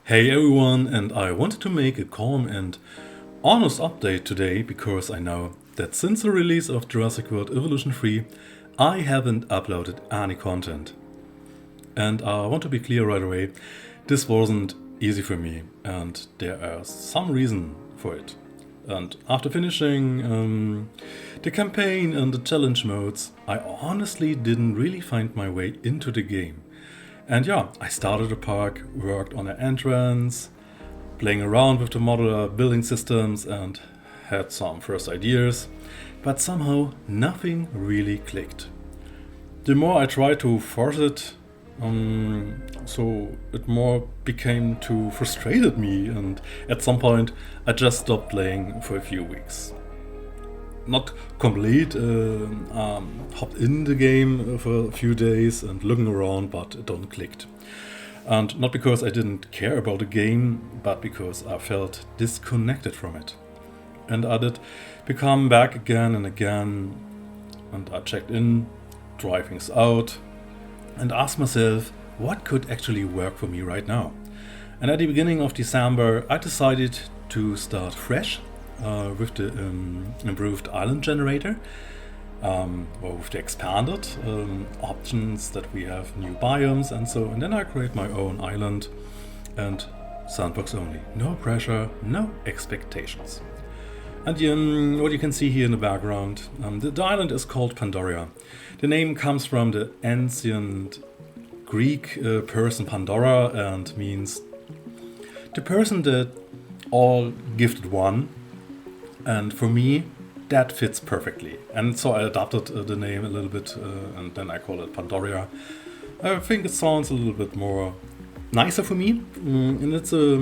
Hey everyone, and I wanted to make a calm and honest update today because I know that since the release of Jurassic World Evolution 3, I haven't uploaded any content. And I want to be clear right away, this wasn't easy for me, and there are some reason for it. And after finishing the campaign and the challenge modes, I honestly didn't really find my way into the game. And yeah, I started a park, worked on an entrance, playing around with the modular building systems and had some first ideas, but somehow nothing really clicked. The more I tried to force it, so it more became too frustrated me, and at some point I just stopped playing for a few weeks. Not complete, hopped in the game for a few days and looking around, but it don't clicked. And not because I didn't care about the game, but because I felt disconnected from it. And I did become back again and again, and I checked in, try things out, and asked myself what could actually work for me right now. And at the beginning of December, I decided to start fresh with the improved island generator, or with the expanded options that we have new biomes and so. And then I create my own island and sandbox only. No pressure, no expectations. And what you can see here in the background, the island is called Pandora. The name comes from the ancient Greek person Pandora and means the person that all gifted one. And for me, that fits perfectly. And so I adapted the name a little bit and then I call it Pandora. I think it sounds a little bit more nicer for me. And it's a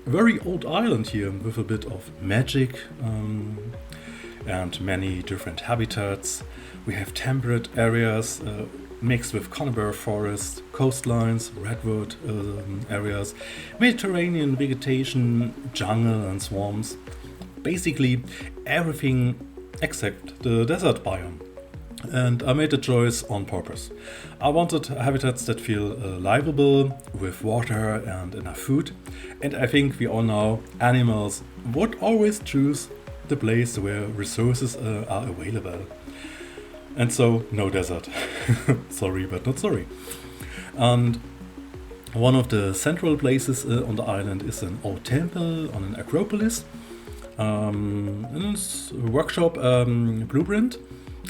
very old island here with a bit of magic and many different habitats. We have temperate areas mixed with conifer forests, coastlines, redwood areas, Mediterranean vegetation, jungle and swamps. Basically everything except the desert biome. And I made the choice on purpose. I wanted habitats that feel livable, with water and enough food. And I think we all know animals would always choose the place where resources are available. And so, no desert. Sorry, but not sorry. And one of the central places on the island is an old temple on an acropolis. And it's a workshop blueprint,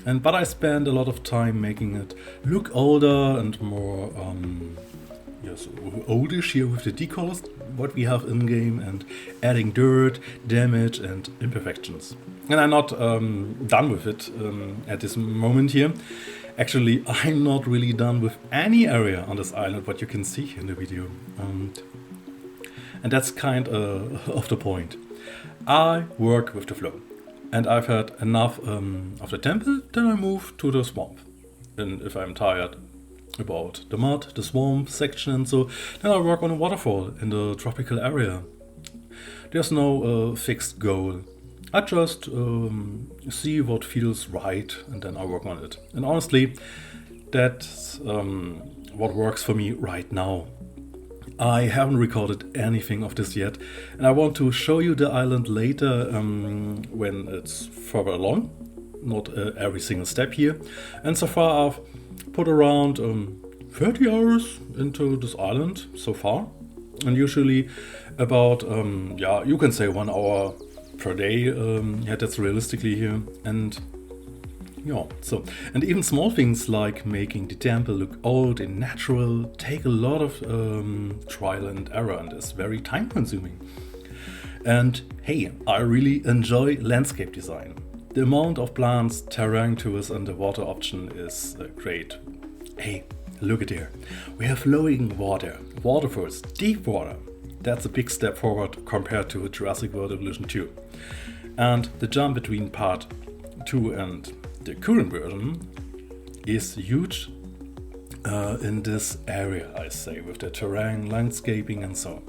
but I spent a lot of time making it look older and more oldish here with the decals what we have in game and adding dirt, damage and imperfections. And I'm not done with it at this moment here. Actually, I'm not really done with any area on this island, what you can see here in the video. And that's kind of the point. I work with the flow, and I've had enough of the temple, then I move to the swamp. And if I'm tired about the mud, the swamp section and so, then I work on a waterfall in the tropical area. There's no fixed goal. I just see what feels right and then I work on it. And honestly, that's what works for me right now. I haven't recorded anything of this yet, and I want to show you the island later when it's further along, not every single step here. And so far I've put around 30 hours into this island so far, and usually about, you can say 1 hour per day, that's realistically here. And and even small things like making the temple look old and natural take a lot of trial and error and is very time consuming. And hey, I really enjoy landscape design. The amount of plants, terrain tools and the water option is great. Hey, look at here. We have flowing water, waterfalls, deep water. That's a big step forward compared to Jurassic World Evolution 2. And the jump between part 2 and the current version is huge in this area, I say, with the terrain, landscaping and so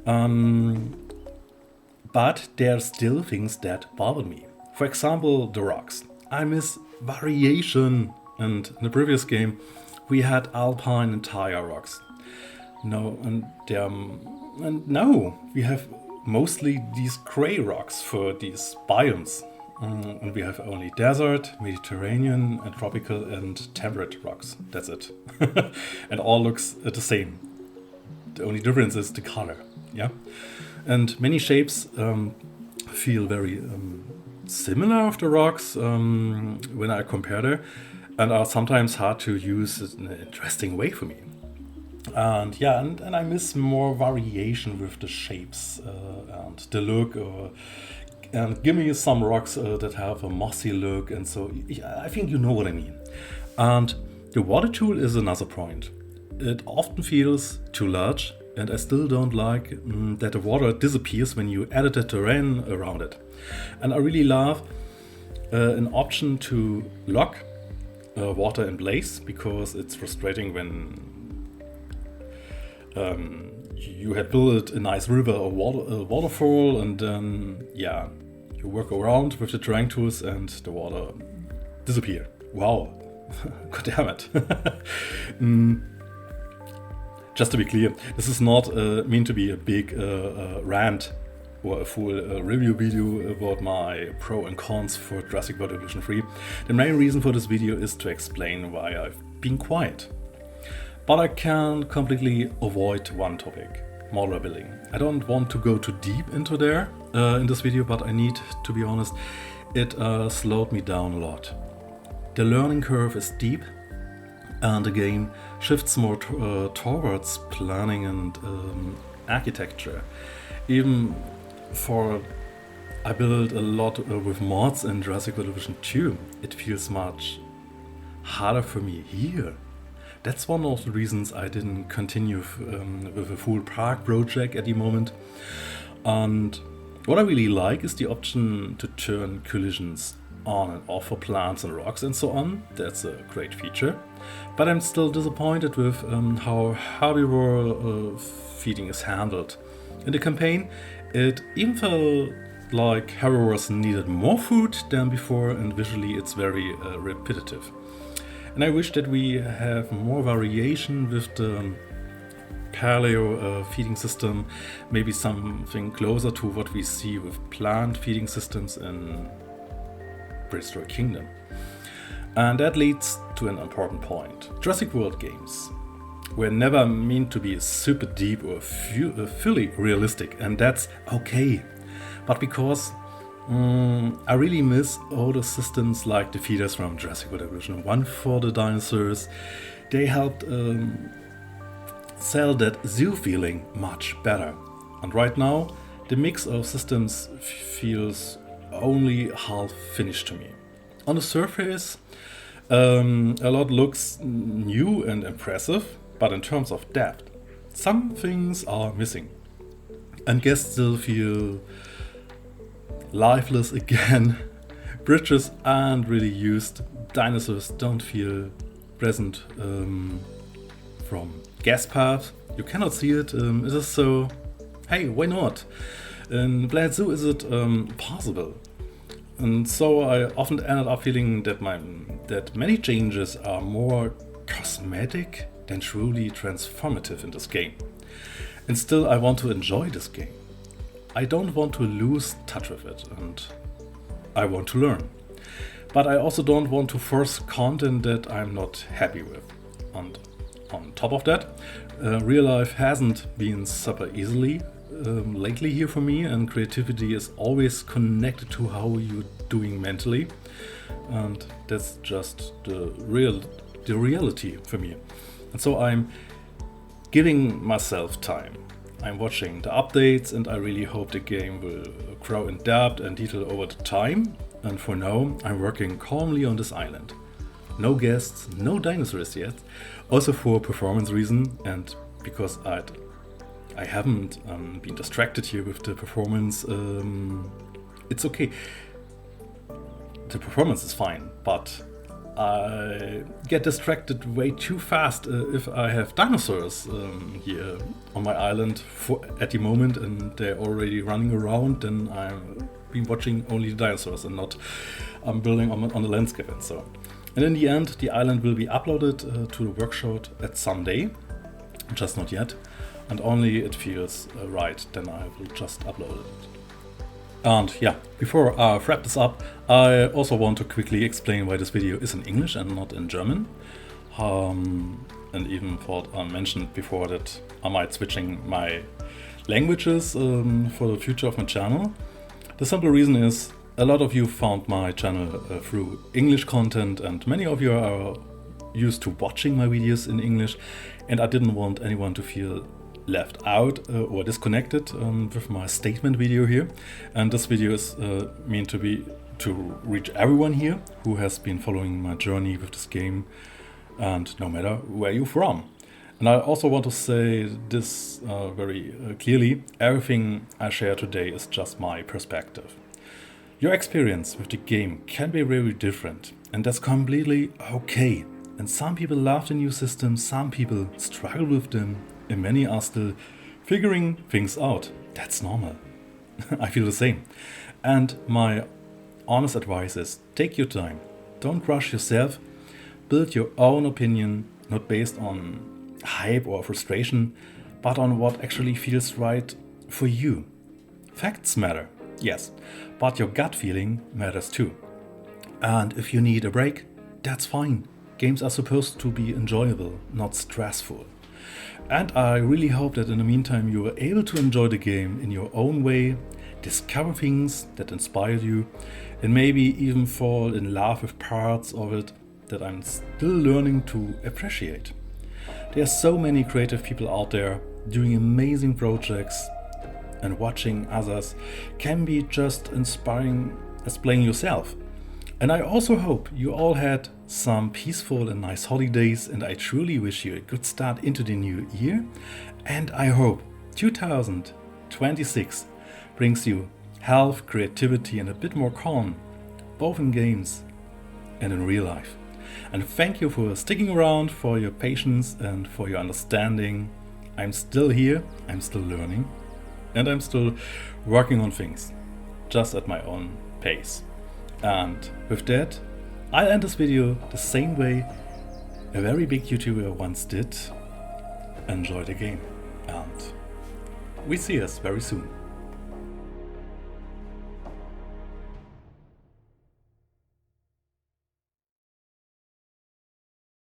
on. But there are still things that bother me. For example, the rocks. I miss variation, and in the previous game we had alpine and tire rocks. No, and no, we have mostly these gray rocks for these biomes. And we have only desert, Mediterranean, and tropical and temperate rocks. That's it. And all looks the same. The only difference is the color. Yeah, and many shapes feel very similar of the rocks when I compare them, and are sometimes hard to use in an interesting way for me. And yeah, and I miss more variation with the shapes and the look. And give me some rocks that have a mossy look, and so I think you know what I mean. And the water tool is another point. It often feels too large, and I still don't like that the water disappears when you edit the terrain around it. And I really love an option to lock water in place, because it's frustrating when you had built a nice river or waterfall, and then yeah, you work around with the terrain tools and the water disappear. Wow, god damn it. Just to be clear, this is not meant to be a big rant or a full review video about my pro and cons for Jurassic World Evolution 3. The main reason for this video is to explain why I've been quiet. But I can completely avoid one topic, modular building. I don't want to go too deep into there in this video, but I need to be honest, it slowed me down a lot. The learning curve is steep, and the game shifts more towards planning and architecture. Even for I built a lot with mods in Jurassic World Evolution 2, it feels much harder for me here. That's one of the reasons I didn't continue with a full park project at the moment. And what I really like is the option to turn collisions on and off for plants and rocks and so on. That's a great feature. But I'm still disappointed with how herbivore feeding is handled. In the campaign, it even felt like herbivores needed more food than before, and visually it's very repetitive. And I wish that we have more variation with the paleo feeding system, maybe something closer to what we see with plant feeding systems in Prehistoric Kingdom. And that leads to an important point. Jurassic World games were never meant to be super deep or fully realistic, and that's okay. But because I really miss older systems like the feeders from Jurassic World Evolution 1 for the dinosaurs. They helped sell that zoo feeling much better. And right now, the mix of systems feels only half finished to me. On the surface, a lot looks new and impressive, but in terms of depth, some things are missing. And guests still feel lifeless again. Bridges aren't really used. Dinosaurs don't feel present from gas paths. You cannot see it. Is it so? Hey, why not? In Planet Zoo, is it possible? And so I often ended up feeling that many changes are more cosmetic than truly transformative in this game. And still, I want to enjoy this game. I don't want to lose touch with it, and I want to learn. But I also don't want to force content that I'm not happy with. And on top of that, real life hasn't been super easily lately here for me, and creativity is always connected to how you're doing mentally. And that's just the reality for me. And so I'm giving myself time. I'm watching the updates, and I really hope the game will grow in depth and detail over the time. And for now, I'm working calmly on this island. No guests, no dinosaurs yet. Also for performance reason, and because I haven't been distracted here with the performance. It's okay. The performance is fine, but I get distracted way too fast if I have dinosaurs here on my island at the moment, and they're already running around. Then I've been watching only the dinosaurs and not building on the landscape and so on. And in the end, the island will be uploaded to the workshop at some day, just not yet. and only it feels right, then I will just upload it. And yeah, before I wrap this up, I also want to quickly explain why this video is in English and not in German. And even thought I mentioned before that I might switching my languages for the future of my channel. The simple reason is a lot of you found my channel through English content, and many of you are used to watching my videos in English, and I didn't want anyone to feel left out or disconnected with my statement video here. And this video is meant to reach everyone here who has been following my journey with this game, and no matter where you're from. And I also want to say this very clearly: everything I share today is just my perspective. Your experience with the game can be very different, and that's completely okay. And some people love the new system, some people struggle with them, and many are still figuring things out. That's normal. I feel the same. And my honest advice is, take your time. Don't rush yourself. Build your own opinion, not based on hype or frustration, but on what actually feels right for you. Facts matter, yes, but your gut feeling matters too. And if you need a break, that's fine. Games are supposed to be enjoyable, not stressful. And I really hope that in the meantime you were able to enjoy the game in your own way, discover things that inspired you, and maybe even fall in love with parts of it that I'm still learning to appreciate. There are so many creative people out there doing amazing projects, and watching others can be just inspiring as playing yourself. And I also hope you all had some peaceful and nice holidays, and I truly wish you a good start into the new year. And I hope 2026 brings you health, creativity, and a bit more calm, both in games and in real life. And thank you for sticking around, for your patience and for your understanding. I'm still here, I'm still learning, and I'm still working on things, just at my own pace. And with that, I'll end this video the same way a very big YouTuber once did. Enjoy the game, and we see us very soon.